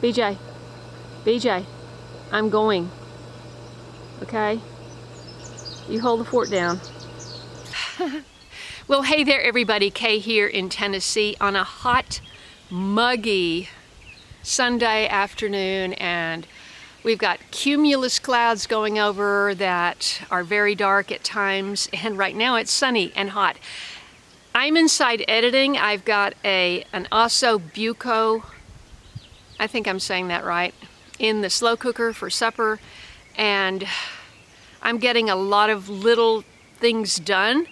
BJ, BJ, I'm going. Okay? You hold the fort down. Well, hey there everybody, Kaye here in Tennessee on a hot, muggy Sunday afternoon, and we've got cumulus clouds going over that are very dark at times, and right now it's sunny and hot. I'm inside editing. I've got an osso buco, I think I'm saying that right, in the slow cooker for supper, and I'm getting a lot of little things done.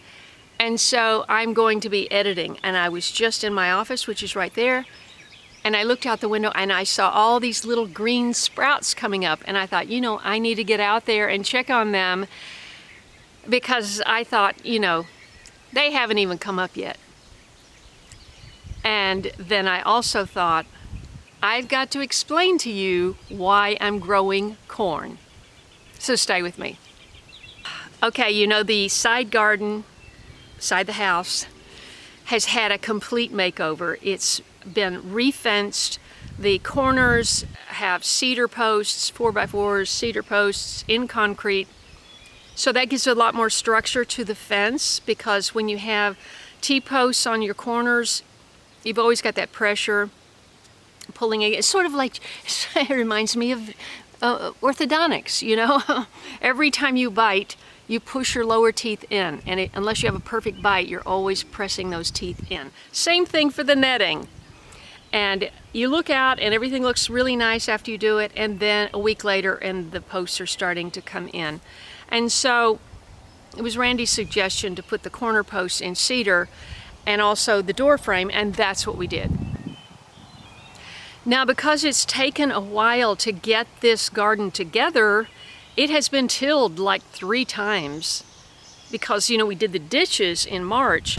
And so I'm going to be editing, and I was just in my office, which is right there, and I looked out the window and I saw all these little green sprouts coming up, and I thought, you know, I need to get out there and check on them, because I thought, you know, they haven't even come up yet. And then I also thought, I've got to explain to you why I'm growing corn. So stay with me. Okay, you know, the side garden beside the house has had a complete makeover. It's been re-fenced. The corners have cedar posts, 4x4s, cedar posts in concrete. So that gives a lot more structure to the fence, because when you have T-posts on your corners, you've always got that pressure pulling it. It's sort of like, it reminds me of orthodontics, you know? Every time you bite, you push your lower teeth in, and unless you have a perfect bite, you're always pressing those teeth in. Same thing for the netting. And you look out and everything looks really nice after you do it, and then a week later and the posts are starting to come in. And so it was Randy's suggestion to put the corner posts in cedar and also the door frame, and that's what we did. Now, because it's taken a while to get this garden together, it has been tilled like 3 times, because, you know, we did the ditches in March.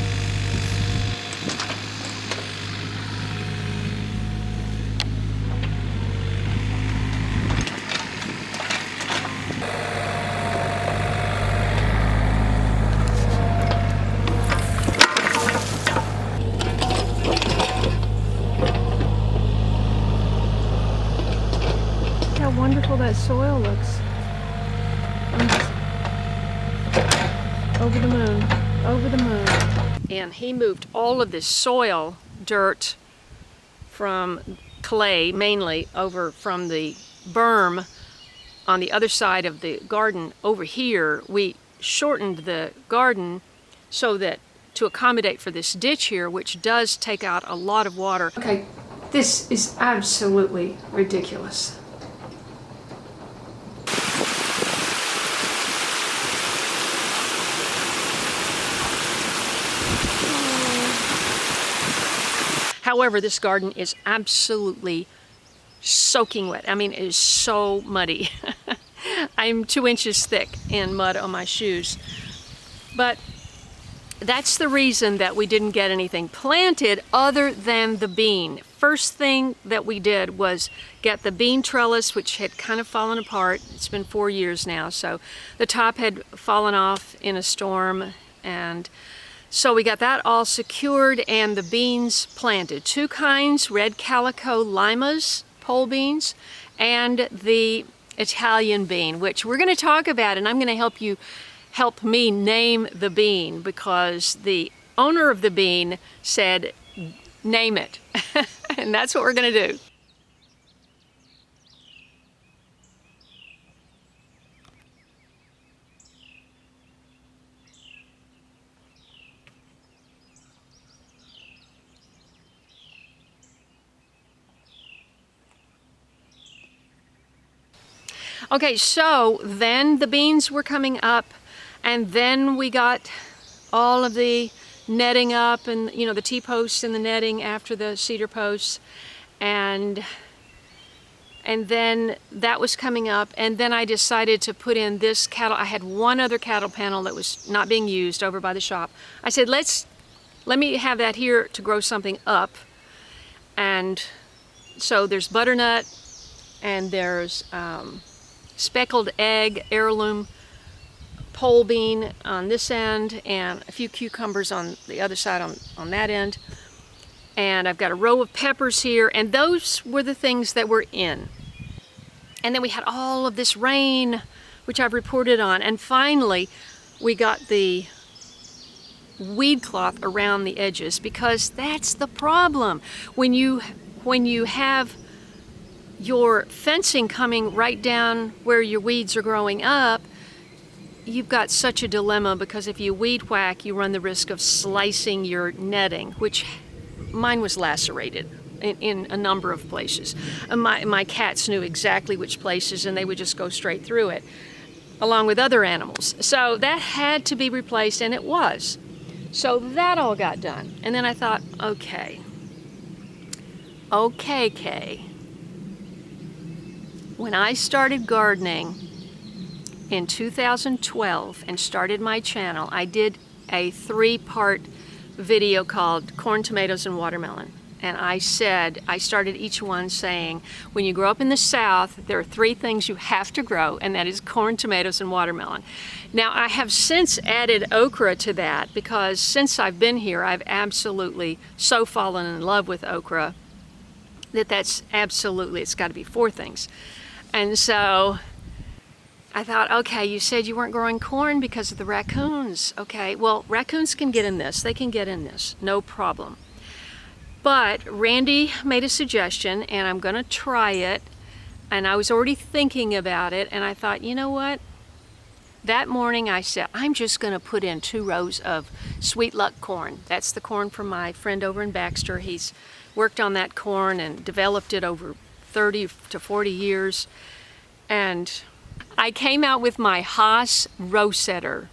How wonderful that soil looks. Over the moon, over the moon. And he moved all of this soil, dirt from clay mainly, over from the berm on the other side of the garden over here. We shortened the garden so that to accommodate for this ditch here, which does take out a lot of water. Okay, this is absolutely ridiculous. However, this garden is absolutely soaking wet. I mean, it is so muddy. I'm 2 inches thick in mud on my shoes. But that's the reason that we didn't get anything planted other than the bean. First thing that we did was get the bean trellis, which had kind of fallen apart. It's been 4 years now, so the top had fallen off in a storm, and so we got that all secured and the beans planted. 2 kinds, red calico limas, pole beans, and the Italian bean, which we're going to talk about, and I'm going to help me name the bean, because the owner of the bean said, name it. And that's what we're going to do. Okay, so then the beans were coming up, and then we got all of the netting up, and, you know, the T-posts and the netting after the cedar posts, and then that was coming up, and then I decided to put in this cattle. I had one other cattle panel that was not being used over by the shop. I said, let me have that here to grow something up. And so there's butternut, and there's speckled egg, heirloom pole bean on this end, and a few cucumbers on the other side on that end. and I've got a row of peppers here, and those were the things that were in. And then we had all of this rain, which I've reported on, and finally we got the weed cloth around the edges, because that's the problem. When you have your fencing coming right down where your weeds are growing up, you've got such a dilemma, because if you weed whack, you run the risk of slicing your netting, which mine was lacerated in a number of places. My cats knew exactly which places, and they would just go straight through it, along with other animals. So that had to be replaced, and it was. So that all got done. And then I thought, okay, Kaye. When I started gardening in 2012 and started my channel, I did a 3-part video called Corn, Tomatoes, and Watermelon. And I started each one saying, when you grow up in the South, there are 3 things you have to grow, and that is corn, tomatoes, and watermelon. Now, I have since added okra to that, because since I've been here, I've absolutely so fallen in love with okra that's absolutely, it's got to be 4 things. And so I thought, okay, you said you weren't growing corn because of the raccoons. Okay, well, raccoons can get in this. They can get in this, no problem. But Randy made a suggestion, and I'm going to try it. And I was already thinking about it, and I thought, you know what? That morning I said, I'm just going to put in 2 rows of Sweet Luck corn. That's the corn from my friend over in Baxter. He's worked on that corn and developed it over 30 to 40 years. And I came out with my Haas row setter,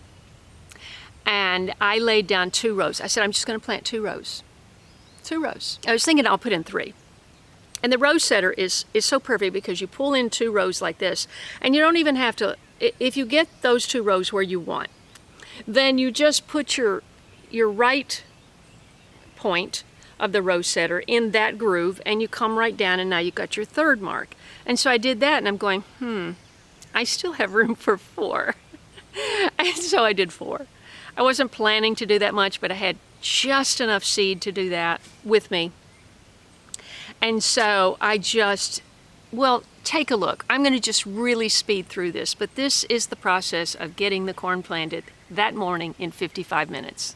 and I laid down 2 rows. I said, I'm just going to plant 2 rows. 2 rows. I was thinking I'll put in 3. And the row setter is so perfect, because you pull in 2 rows like this, and you don't even have to, if you get those 2 rows where you want, then you just put your right point of the row setter in that groove, and you come right down, and now you've got your 3rd mark. And so I did that, and I'm going, I still have room for 4. And so I did 4. I wasn't planning to do that much, but I had just enough seed to do that with me. And so I well, take a look. I'm going to just really speed through this, but this is the process of getting the corn planted that morning in 55 minutes.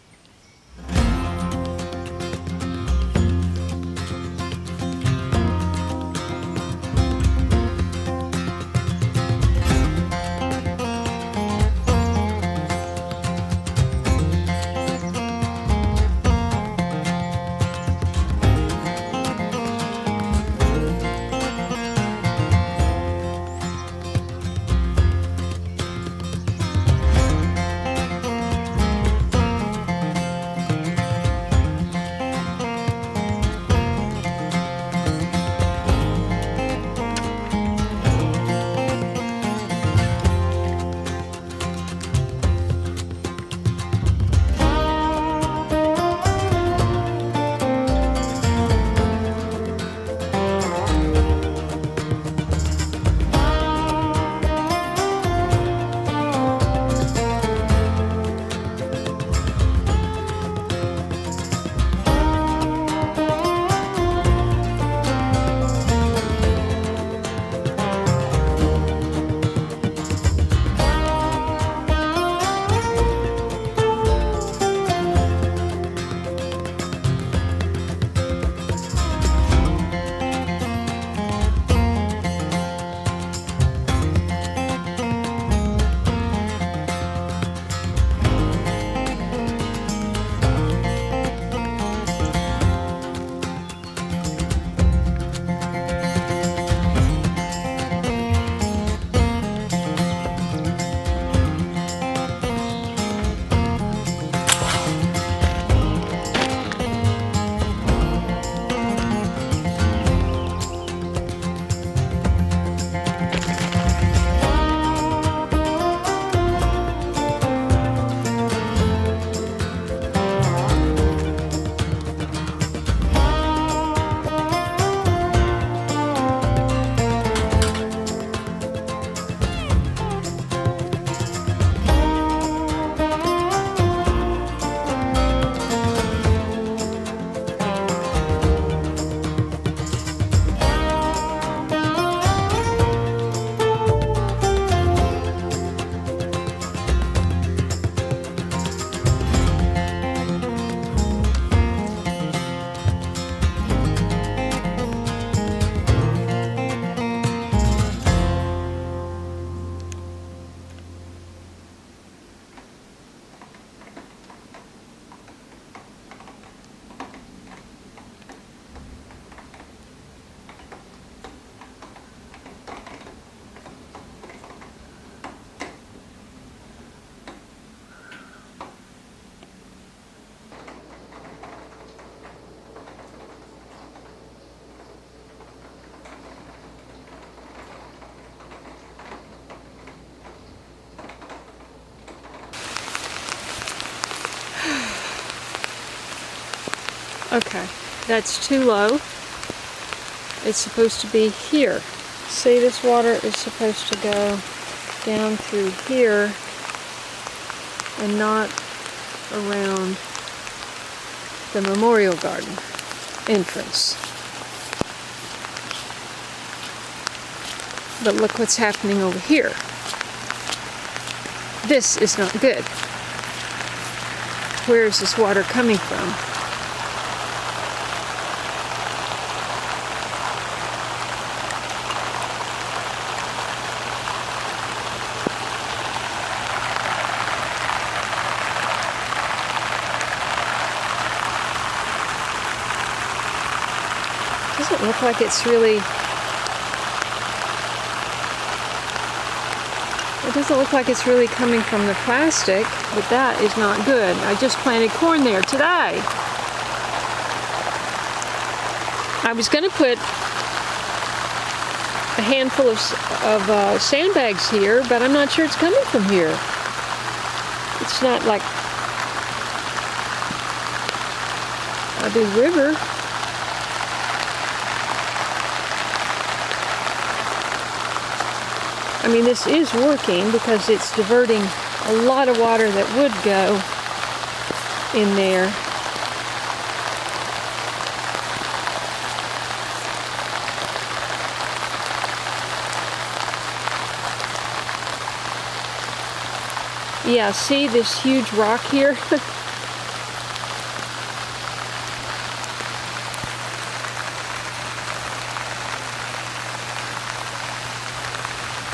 Okay, that's too low. It's supposed to be here. See, this water is supposed to go down through here and not around the memorial garden entrance. But look what's happening over here. This is not good. Where is this water coming from? Doesn't look like it's really... It doesn't look like it's really coming from the plastic, but that is not good. I just planted corn there today. I was going to put a handful of sandbags here, but I'm not sure it's coming from here. It's not like a big river. I mean, this is working because it's diverting a lot of water that would go in there. Yeah, see this huge rock here?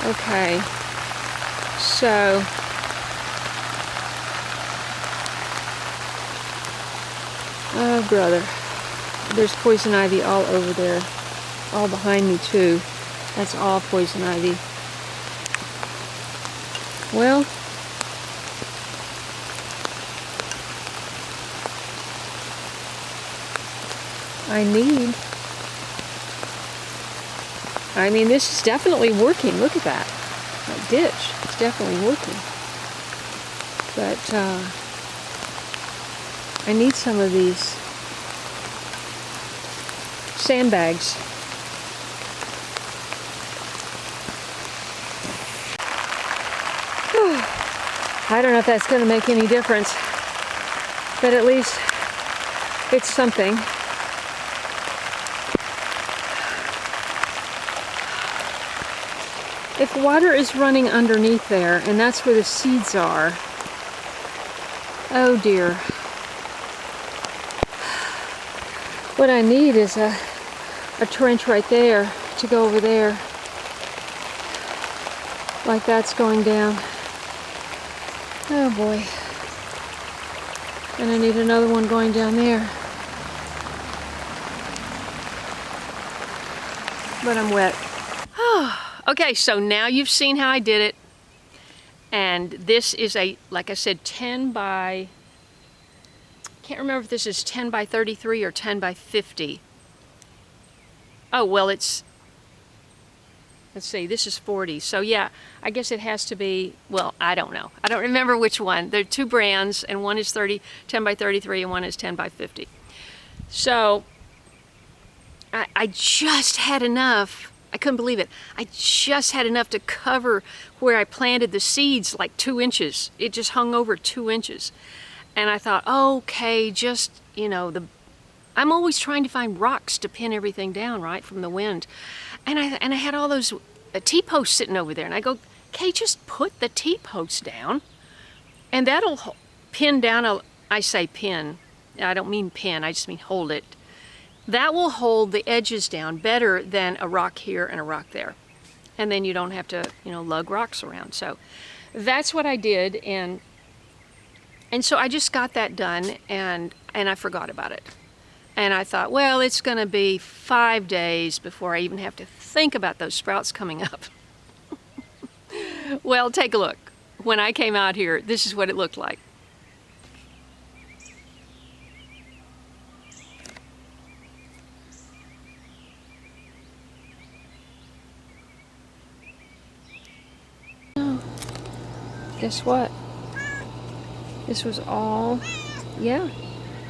Okay, so oh brother, there's poison ivy all over there, all behind me too. That's all poison ivy. Well, I mean, this is definitely working. Look at that. That ditch. It's definitely working. But I need some of these sandbags. I don't know if that's going to make any difference, but at least it's something. If water is running underneath there, and that's where the seeds are, oh dear. What I need is a trench right there to go over there, like that's going down. Oh boy. And I need another one going down there. But I'm wet. Okay, so now you've seen how I did it. And this is a, like I said, 10 by, can't remember if this is 10 by 33 or 10 by 50. Oh, well, it's, let's see, this is 40. So yeah, I guess it has to be, well, I don't know. I don't remember which one. There are two brands, and one is 10 by 33 and one is 10 by 50. So I just had enough. I couldn't believe it. I just had enough to cover where I planted the seeds, like 2 inches. It just hung over 2 inches. And I thought, okay, just, you know, I'm always trying to find rocks to pin everything down, right, from the wind. And I had all those T-posts sitting over there. And I go, Kaye, just put the T-posts down. And that'll pin down, I say pin. I don't mean pin, I just mean hold it. That will hold the edges down better than a rock here and a rock there. And then you don't have to, you know, lug rocks around. So that's what I did. And so I just got that done, and I forgot about it. And I thought, well, it's going to be 5 days before I even have to think about those sprouts coming up. Well, take a look. When I came out here, this is what it looked like. Guess what? This was all, yeah,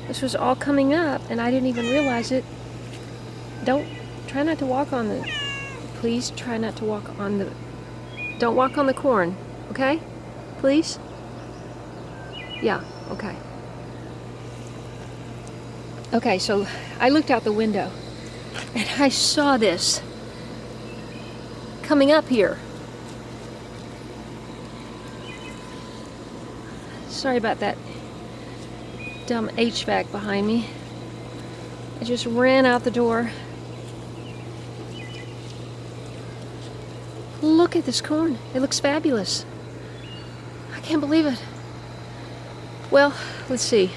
This was all coming up, and I didn't even realize it. Try not to walk on the, please try not to walk on the, don't walk on the corn, okay? Please? Yeah, okay. Okay, so I looked out the window, and I saw this coming up here. Sorry about that dumb HVAC behind me. I just ran out the door. Look at this corn. It looks fabulous. I can't believe it. Well, let's see.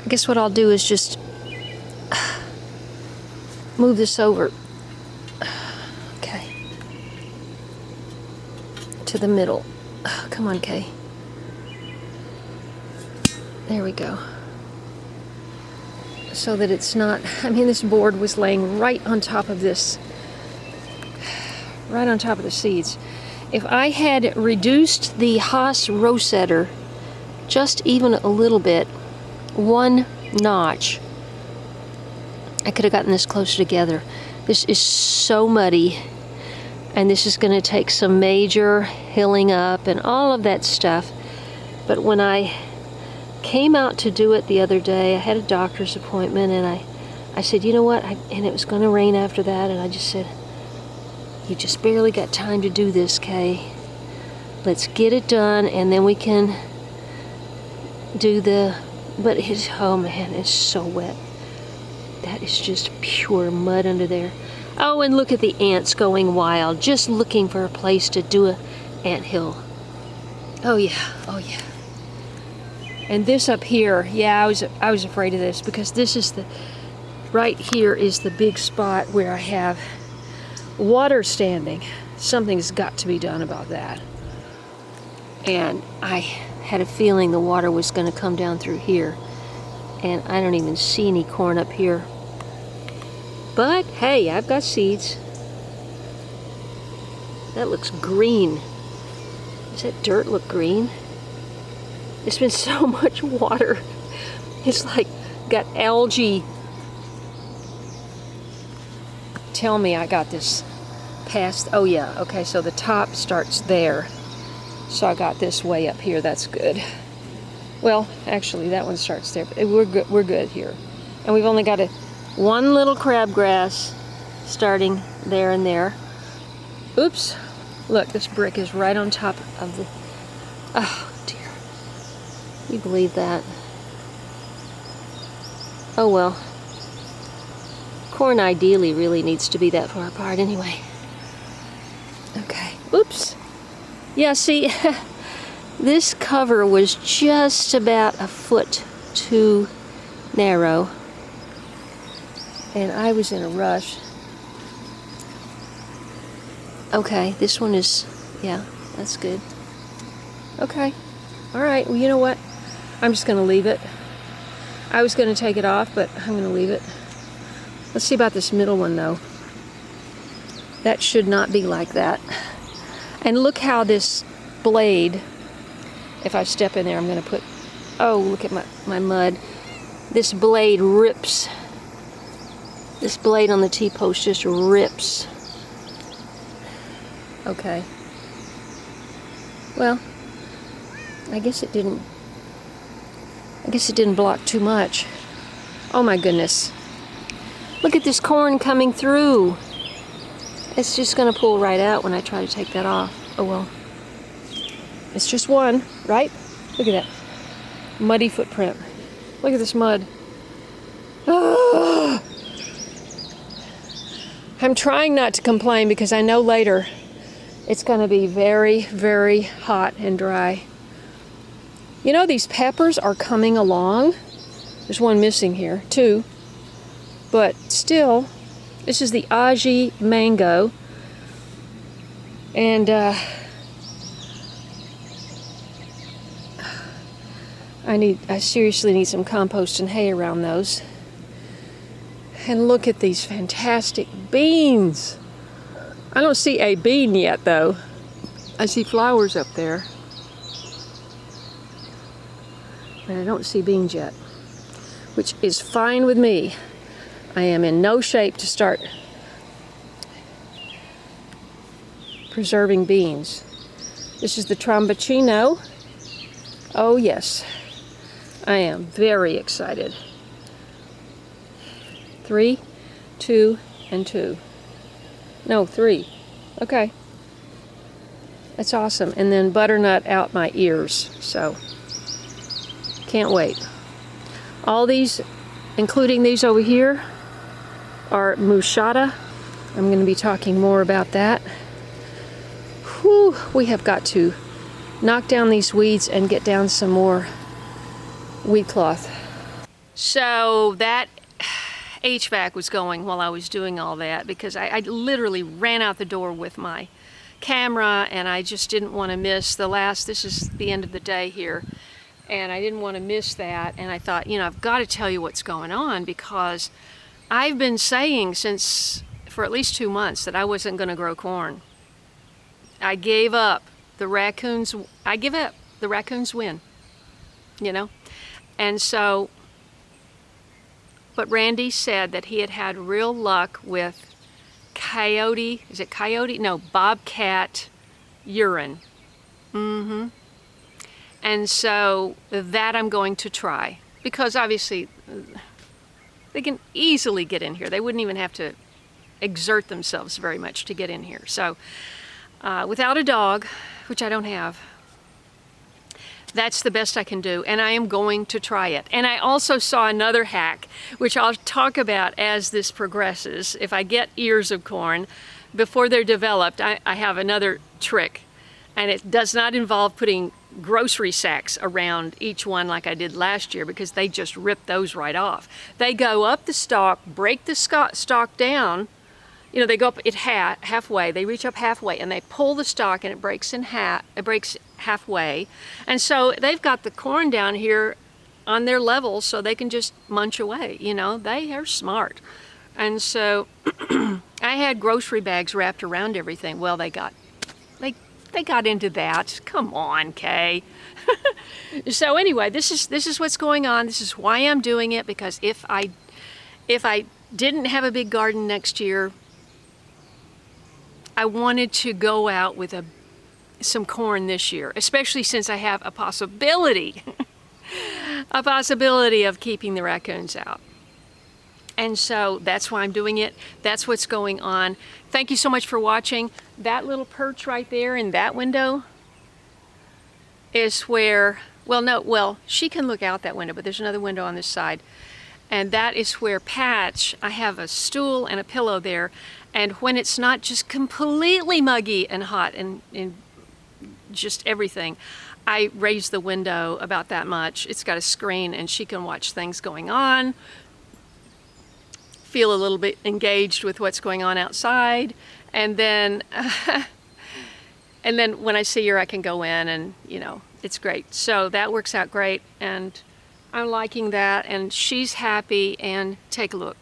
I guess what I'll do is just move this over. Okay. To the middle. Come on, Kaye. There we go. So that it's not, I mean, this board was laying right on top of this, right on top of the seeds. If I had reduced the Haas row setter just even a little bit, one notch, I could have gotten this closer together. This is so muddy, and this is going to take some major hilling up and all of that stuff. But when I came out to do it the other day, I had a doctor's appointment, and I said, you know what, and it was going to rain after that, and I just said, you just barely got time to do this, Kaye. Let's get it done, and then we can do the, but it's, oh man, it's so wet. That is just pure mud under there. Oh, and look at the ants going wild, just looking for a place to do a anthill. Oh yeah, oh yeah. And this up here, yeah, I was afraid of this, because this is the, right here is the big spot where I have water standing. Something's got to be done about that. And I had a feeling the water was going to come down through here. And I don't even see any corn up here. But hey, I've got seeds. That looks green. Does that dirt look green? It's been so much water. It's like got algae. Tell me I got this past. Oh yeah, okay, so the top starts there. So I got this way up here, that's good. Well, actually that one starts there, but we're good here. And we've only got one little crabgrass starting there and there. Oops, look, this brick is right on top of the, oh dear. You believe that? Oh well. Corn ideally really needs to be that far apart anyway. Okay, oops. Yeah, see, this cover was just about a foot too narrow. And I was in a rush. Okay, this one is, yeah, that's good. Okay, all right, well, you know what? I'm just gonna leave it. I was gonna take it off, but I'm gonna leave it. Let's see about this middle one though. That should not be like that. And look how this blade, if I step in there, I'm gonna put, oh, look at my mud. This blade rips. This blade on the T-post just rips. Okay. Well, I guess it didn't block too much. Oh my goodness. Look at this corn coming through. It's just gonna pull right out when I try to take that off. Oh well. It's just one, right? Look at that. Muddy footprint. Look at this mud. Ah! I'm trying not to complain because I know later it's gonna be very, very hot and dry. You know, these peppers are coming along. There's one missing here, two. But still, this is the Aji mango. And I seriously need some compost and hay around those. And look at these fantastic beans. I don't see a bean yet though. I see flowers up there. and I don't see beans yet, which is fine with me. I am in no shape to start preserving beans. This is the Trombacino. Oh yes, I am very excited. 3, 2, and 2. No, 3. Okay. That's awesome. And then butternut out my ears, so can't wait. All these, including these over here, are mushata. I'm going to be talking more about that. Whew, we have got to knock down these weeds and get down some more weed cloth. So that HVAC was going while I was doing all that, because I literally ran out the door with my camera, and I just didn't want to miss this is the end of the day here, and I didn't want to miss that. And I thought, you know, I've got to tell you what's going on, because I've been saying for at least 2 months that I wasn't going to grow corn. I gave up. The raccoons win, you know. And so, but Randy said that he had real luck with coyote, is it coyote? No, bobcat urine. And so that I'm going to try, because obviously they can easily get in here. They wouldn't even have to exert themselves very much to get in here. So without a dog, which I don't have, that's the best I can do, and I am going to try it. And I also saw another hack, which I'll talk about as this progresses. If I get ears of corn before they're developed, I have another trick, and it does not involve putting grocery sacks around each one like I did last year, because they just rip those right off. They go up the stalk, break the stalk down. You know, they go up it halfway, they reach up halfway, and they pull the stalk, and it breaks in half. It breaks halfway, and so they've got the corn down here on their level, so they can just munch away. You know, they are smart. And so I had grocery bags wrapped around everything. Well, they got into that. Come on, Kaye. So anyway, this is what's going on. This is why I'm doing it, because if I didn't have a big garden next year, I wanted to go out with some corn this year, especially since I have a possibility of keeping the raccoons out. And so that's why I'm doing it. That's what's going on. Thank you so much for watching. That little perch right there in that window is where, she can look out that window, but there's another window on this side. And that is where Patch, I have a stool and a pillow there, and when it's not just completely muggy and hot and just everything, I raise the window about that much. It's got a screen, and she can watch things going on, feel a little bit engaged with what's going on outside, and then when I see her, I can go in, and you know, it's great. So that works out great, and I'm liking that, and she's happy. And take a look.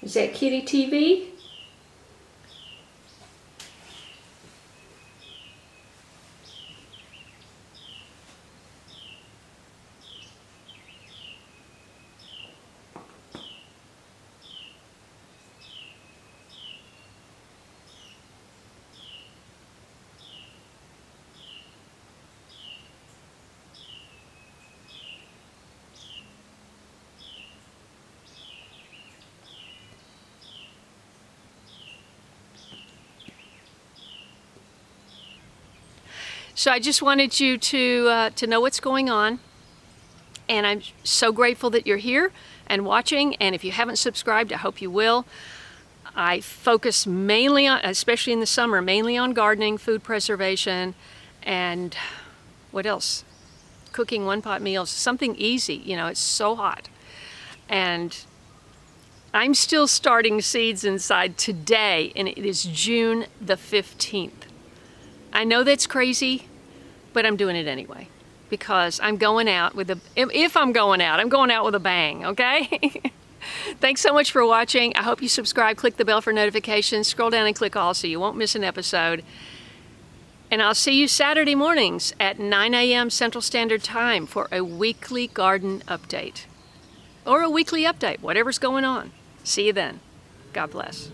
Is that Kitty TV? So I just wanted you to know what's going on, and I'm so grateful that you're here and watching. And if you haven't subscribed, I hope you will. I focus mainly on, especially in the summer, mainly on gardening, food preservation, and what else? Cooking one-pot meals, something easy. You know, it's so hot, and I'm still starting seeds inside today, and it is June the 15th. I know that's crazy, but I'm doing it anyway because I'm going out with a, if I'm going out, I'm going out with a bang, okay? Thanks so much for watching. I hope you subscribe, click the bell for notifications, scroll down and click all so you won't miss an episode. And I'll see you Saturday mornings at 9 a.m. Central Standard Time for a weekly garden update. Or a weekly update, whatever's going on. See you then. God bless.